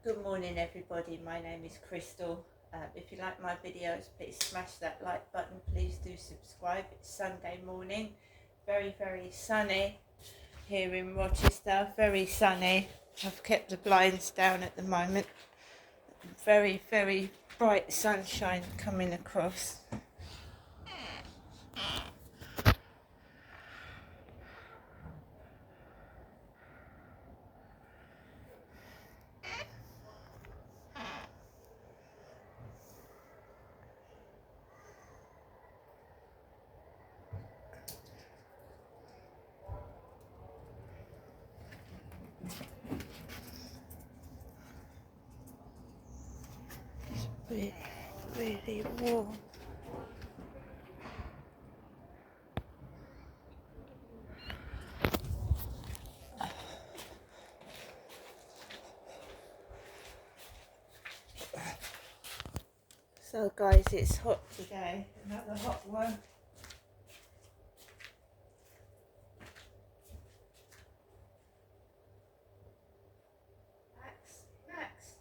Good morning everybody, my name is Crystal. If you like my videos, please smash that like button, please do subscribe. It's Sunday morning, very sunny here in Rochester, very sunny. I've kept the blinds down at the moment. Very bright sunshine coming across. It's really warm. So guys, it's hot today, another hot one. Max.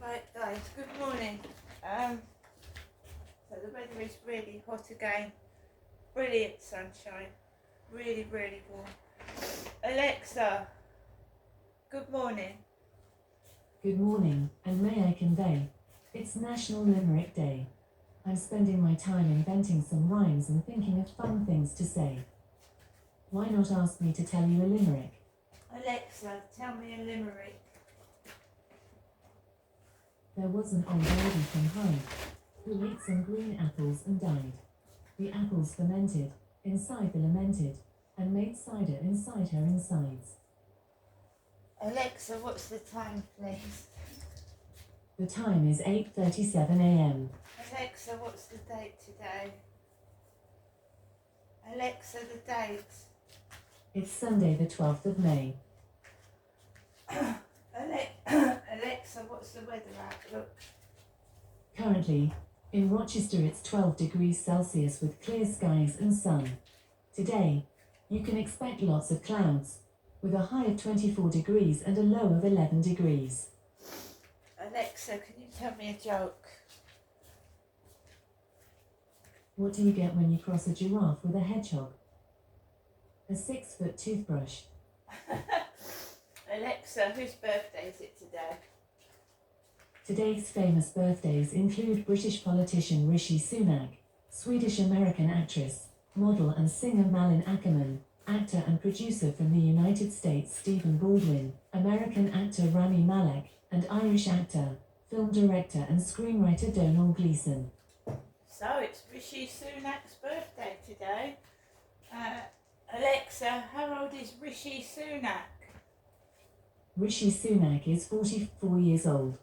Right guys, good morning. So the weather is really hot again, brilliant sunshine, really warm. Alexa, good morning. Good morning, and may I convey, it's National Limerick Day. I'm spending my time inventing some rhymes and thinking of fun things to say. Why not ask me to tell you a limerick? Alexa, tell me a limerick. There was an old lady from Hyde who ate some green apples and died. The apples fermented inside the lamented and made cider inside her insides. Alexa, what's the time, please? The time is 8:37 a.m. Alexa, what's the date today? Alexa, the date. It's Sunday the 12th of May. Alexa, what's the weather outlook? Currently, in Rochester it's 12 degrees Celsius with clear skies and sun. Today, you can expect lots of clouds, with a high of 24 degrees and a low of 11 degrees. Alexa, can you tell me a joke? What do you get when you cross a giraffe with a hedgehog? A 6-foot toothbrush. Alexa, whose birthday is it today? Today's famous birthdays include British politician Rishi Sunak, Swedish-American actress, model and singer Malin Ackerman, actor and producer from the United States Stephen Baldwin, American actor Rami Malek, and Irish actor, film director and screenwriter Domhnall Gleeson. So it's Rishi Sunak's birthday today. Alexa, how old is Rishi Sunak? Rishi Sunak is 44 years old.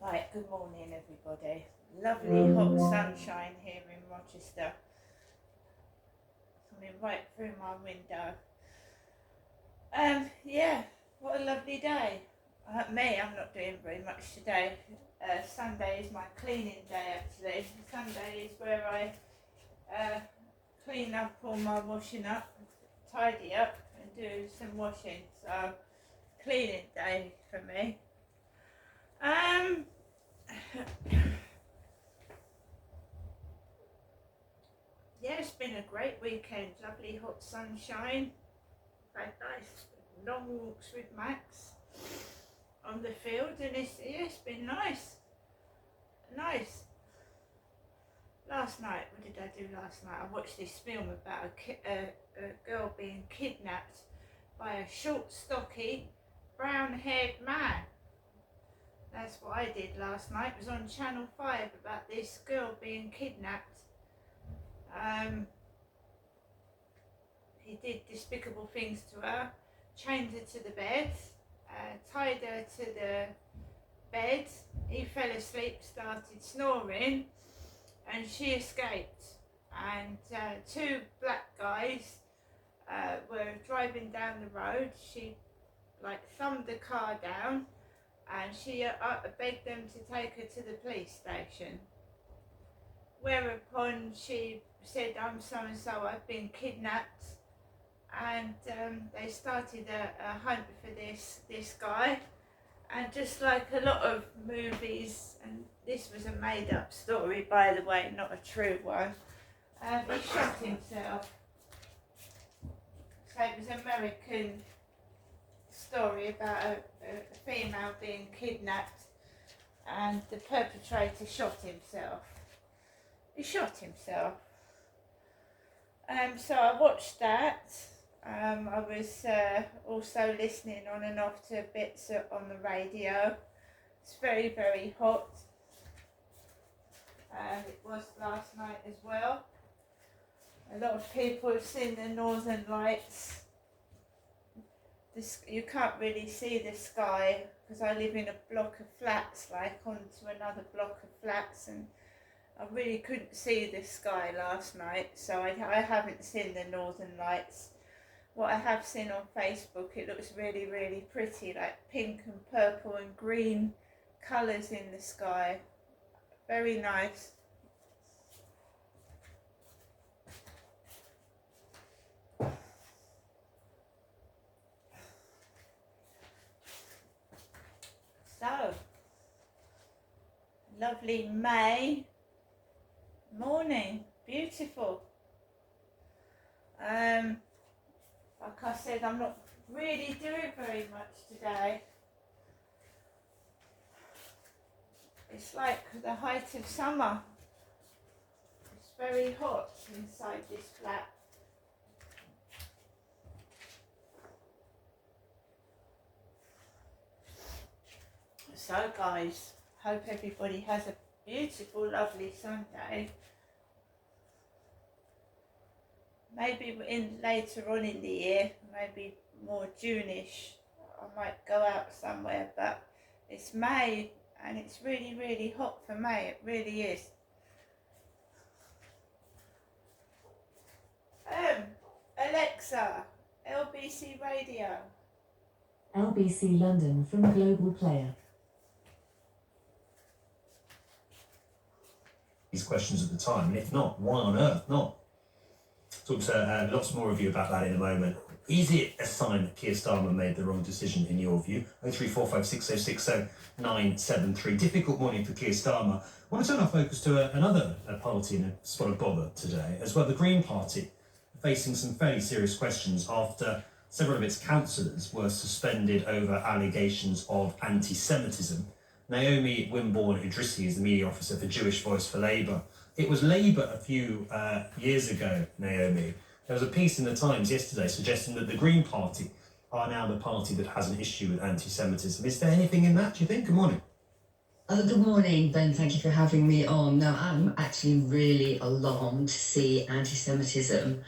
Right, good morning everybody. Lovely hot sunshine here in Rochester. Coming right through my window. Yeah, what a lovely day. I'm not doing very much today. Sunday is my cleaning day actually. Sunday is where I clean up all my washing up, tidy up and do some washing. So, cleaning day for me. Yeah, it's been a great weekend. Lovely hot sunshine. Had nice long walks with Max on the field, and it's been nice. Last night, what did I do last night? I watched this film about a girl being kidnapped by a short, stocky, brown-haired man. That's what I did last night. It was on Channel 5 about this girl being kidnapped. He did despicable things to her, chained her to the bed, tied her to the bed. He fell asleep, started snoring, and she escaped. And two black guys were driving down the road. She like thumbed the car down, and she begged them to take her to the police station. Whereupon she said, "I'm so and so, I've been kidnapped," and they started a hunt for this guy. And just like a lot of movies, and this was a made-up story, by the way, not a true one, he shot himself. So it was an American story about a female being kidnapped, and the perpetrator shot himself. He shot himself. So I watched that. I was also listening on and off to bits on the radio. It's very, very hot. It was last night as well. A lot of people have seen the Northern Lights. You can't really see the sky because I live in a block of flats, like onto another block of flats, and I really couldn't see the sky last night, so I haven't seen the Northern Lights. What I have seen on Facebook, it looks really, really pretty, like pink and purple and green colours in the sky. Very nice. So, lovely May morning, beautiful. Like I said, I'm not really doing very much today. It's like the height of summer. It's very hot inside this flat. So guys, hope everybody has a beautiful, lovely Sunday. Maybe later on in the year, maybe more June-ish, I might go out somewhere, but it's May and it's really, really hot for May, it really is. Alexa, LBC Radio. LBC London from Global Player. These questions at the time, and if not, why on earth not? Talk to lots more of you about that in a moment. Is it a sign that Keir Starmer made the wrong decision in your view? 03456060973. Difficult morning for Keir Starmer. I want to turn our focus to another party in a spot of bother today as well. The Green Party facing some fairly serious questions after several of its councillors were suspended over allegations of anti-Semitism. Naomi Wimborne-Idrissi is the media officer for Jewish Voice for Labour. It was Labour a few years ago, Naomi. There was a piece in the Times yesterday suggesting that the Green Party are now the party that has an issue with anti-Semitism. Is there anything in that, do you think? Good morning. Good morning, Ben. Thank you for having me on. Now, I'm actually really alarmed to see anti-Semitism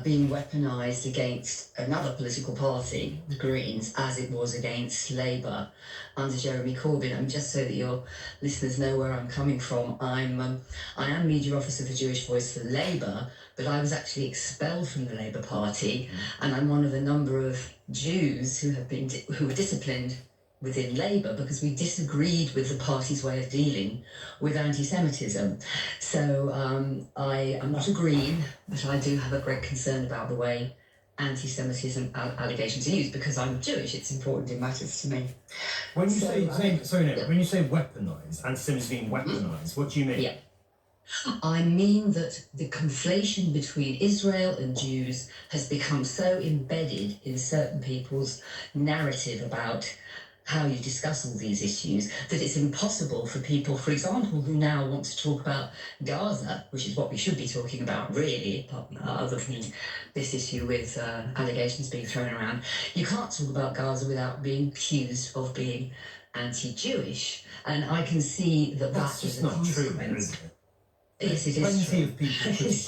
being weaponised against another political party, the Greens, as it was against Labour under Jeremy Corbyn. And just so that your listeners know where I'm coming from, I am media officer for Jewish Voice for Labour, but I was actually expelled from the Labour Party, and I'm one of a number of Jews who were disciplined within Labour because we disagreed with the party's way of dealing with anti-Semitism. So I am not a Green, but I do have a great concern about the way anti-Semitism allegations are used because I'm Jewish. It's important, it matters to me. When you when you say weaponised, anti-Semitism being weaponised, what do you mean? Yeah. I mean that the conflation between Israel and Jews has become so embedded in certain people's narrative about how you discuss all these issues that it's impossible for people, for example, who now want to talk about Gaza, which is what we should be talking about really, other than this issue with allegations being thrown around. You can't talk about Gaza without being accused of being anti-Jewish, and I can see that That's just not true, is it? Yes, it is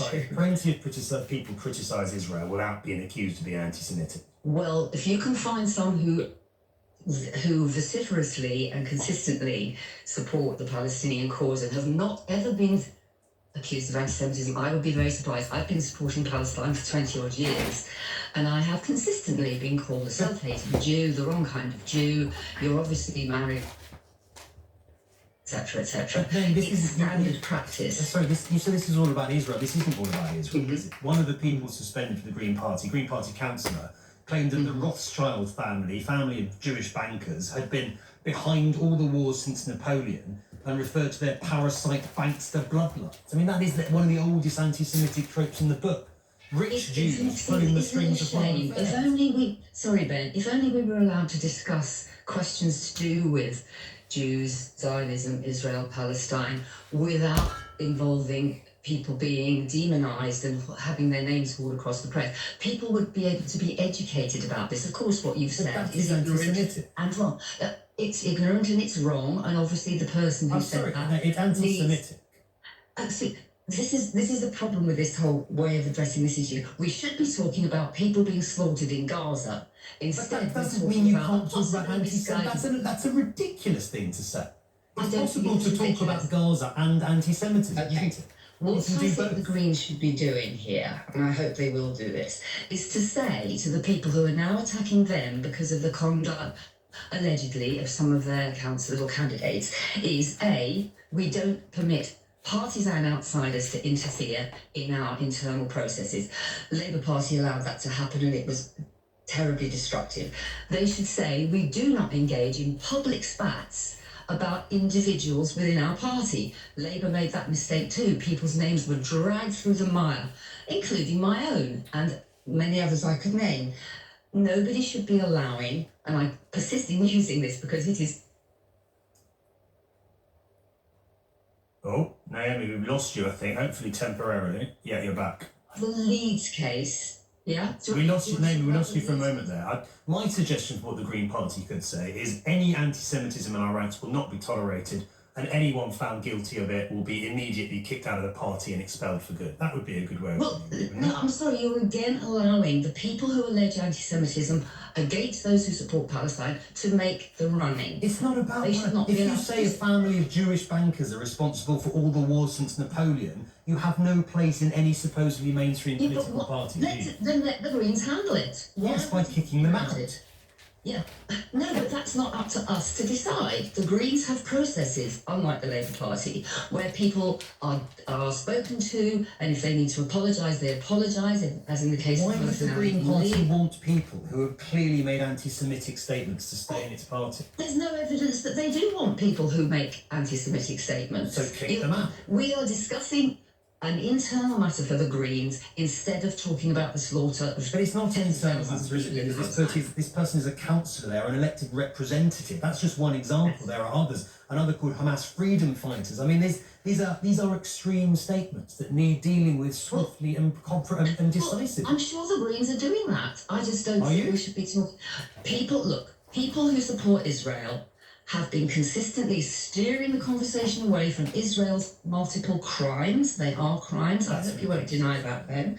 true. Plenty of people criticise Israel without being accused of being anti-Semitic. Well, if you can find some who vociferously and consistently support the Palestinian cause and have not ever been accused of anti-Semitism, I would be very surprised. I've been supporting Palestine for 20 odd years, and I have consistently been called a self-hating Jew, the wrong kind of Jew. You're obviously married, etc., etc. It's standard practice. Sorry, you said this is all about Israel. This isn't all about Israel. Is it? One of the people suspended for the Green Party councillor, claimed that the Rothschild family of Jewish bankers, had been behind all the wars since Napoleon, and referred to their parasite bankster bloodlines. I mean, that is one of the oldest anti-Semitic tropes in the book. Rich Jews pulling the strings of foreign affairs. If only we were allowed to discuss questions to do with Jews, Zionism, Israel, Palestine, without involving people being demonised and having their names called across the press. People would be able to be educated about this. Of course, what you've said is ignorant and wrong. It's ignorant and it's wrong, and obviously the person who said that... It's anti-Semitic. Actually, this is the problem with this whole way of addressing this issue. We should be talking about people being slaughtered in Gaza. Instead, but that doesn't mean you can't talk about anti-Semitism. That's a ridiculous thing to say. It's possible to talk about Gaza and anti-Semitism, isn't it? What I think the Greens should be doing here, and I hope they will do this, is to say to the people who are now attacking them because of the conduct, allegedly, of some of their councillors or candidates, is A, we don't permit partisan outsiders to interfere in our internal processes. The Labour Party allowed that to happen, and it was terribly destructive. They should say we do not engage in public spats about individuals within our party. Labour made that mistake too. People's names were dragged through the mire, including my own and many others I could name. Nobody should be allowing, and I persist in using this because it is... Oh, Naomi, we've lost you, I think, hopefully temporarily. Yeah, you're back. The Leeds case. Yeah? We lost you, Naomi, we lost you for a moment there. My suggestion for what the Green Party could say is any anti-Semitism in our ranks will not be tolerated, and anyone found guilty of it will be immediately kicked out of the party and expelled for good. That would be a good way of doing it. No, I'm sorry, you're again allowing the people who allege anti-Semitism against those who support Palestine to make the running. It's not about that. If you say a family of Jewish bankers are responsible for all the wars since Napoleon, you have no place in any supposedly mainstream political party. Then let the Greens handle it. Yes, by kicking them out. Yeah, no, but that's not up to us to decide. The Greens have processes, unlike the Labour Party, where people are spoken to, and if they need to apologise, they apologise, as in the case Why of... would the Green Party want people who have clearly made anti-Semitic statements to stay in its party? There's no evidence that they do want people who make anti-Semitic statements. So kick them out. We are discussing an internal matter for the Greens instead of talking about the slaughter of... But it's not an internal matter, is it? Because this person is a councillor, they're an elected representative. That's just one example. There are others. Another called Hamas freedom fighters. I mean, these are extreme statements that need dealing with swiftly and decisively. I'm sure the Greens are doing that. I just don't think we should be talking... People who support Israel have been consistently steering the conversation away from Israel's multiple crimes. They are crimes. I hope you won't deny that then.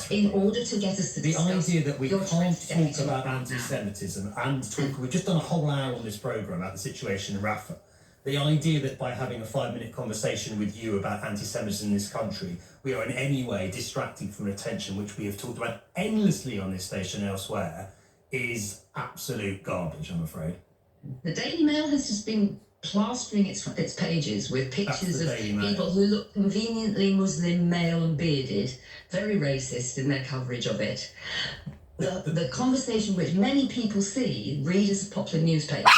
In order to get us to the idea that we can't talk about anti-Semitism and talk... We've just done a whole hour on this programme about the situation in Rafah. The idea that by having a 5-minute conversation with you about anti-Semitism in this country, we are in any way distracting from attention, which we have talked about endlessly on this station and elsewhere, is absolute garbage, I'm afraid. The Daily Mail has just been plastering its pages with pictures of people who look conveniently Muslim, male and bearded, very racist in their coverage of it. The conversation which many people see, readers of popular newspapers,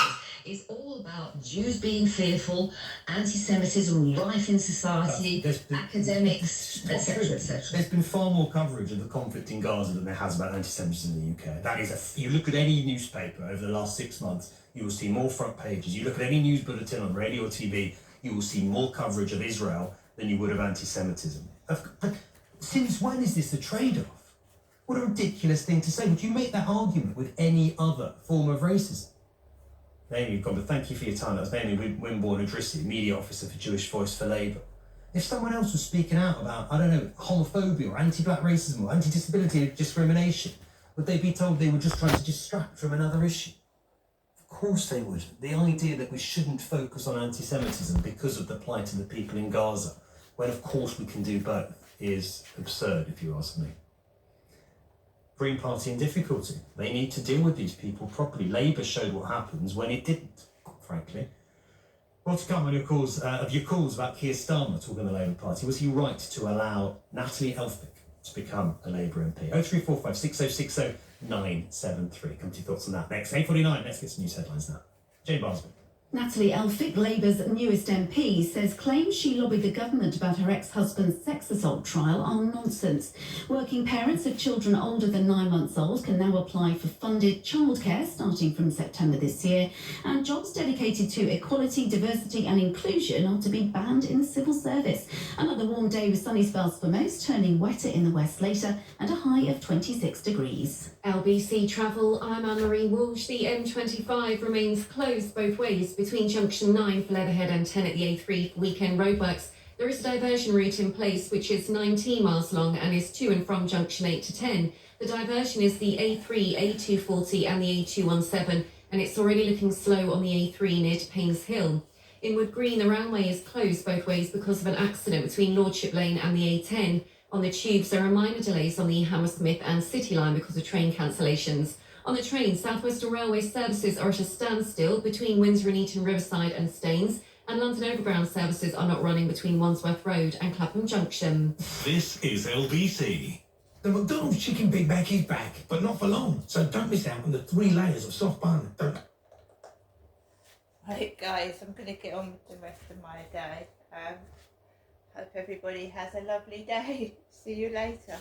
is all about Jews being fearful, anti-Semitism rife in society, academics, etc., etc. There's been far more coverage of the conflict in Gaza than there has about anti-Semitism in the UK. That is you look at any newspaper over the last 6 months, you will see more front pages. You look at any news bulletin on radio or TV, you will see more coverage of Israel than you would of anti-Semitism. But since when is this a trade-off? What a ridiculous thing to say. Would you make that argument with any other form of racism? Naomi, but thank you for your time. That was Naomi Wimborne-Idrissi, media officer for Jewish Voice for Labour. If someone else was speaking out about, I don't know, homophobia or anti-black racism or anti-disability discrimination, would they be told they were just trying to distract from another issue? Of course they would. The idea that we shouldn't focus on anti-Semitism because of the plight of the people in Gaza when of course we can do both, is absurd, if you ask me. Green Party in difficulty. They need to deal with these people properly. Labour showed what happens when it didn't, frankly. Well, to come on your calls about Keir Starmer talking to the Labour Party, was he right to allow Natalie Elphicke to become a Labour MP? 0345 6060 973. Come to your thoughts on that next. 8:49. Let's get some news headlines now. Jane Barsby. Natalie Elphicke, Labour's newest MP, says claims she lobbied the government about her ex-husband's sex assault trial are nonsense. Working parents of children older than 9 months old can now apply for funded childcare starting from September this year, and jobs dedicated to equality, diversity and inclusion are to be banned in the civil service. Another warm day with sunny spells for most, turning wetter in the west later, and a high of 26 degrees. LBC Travel, I'm Anne-Marie Walsh. The M25 remains closed both ways between junction 9 for Leatherhead and 10 at the A3 for weekend roadworks. There is a diversion route in place which is 19 miles long and is to and from junction 8 to 10. The diversion is the A3, A240 and the A217, and it's already looking slow on the A3 near to Paynes Hill. In Wood Green, the Roundway is closed both ways because of an accident between Lordship Lane and the A10. On the tubes, there are minor delays on the Hammersmith and City line because of train cancellations. On the train, South Western Railway services are at a standstill between Windsor and Eton Riverside and Staines, and London Overground services are not running between Wandsworth Road and Clapham Junction. This is LBC. The McDonald's Chicken Big Mac is back, but not for long. So don't miss out on the 3 layers of soft bun. Right, guys, I'm going to get on with the rest of my day. Hope everybody has a lovely day. See you later.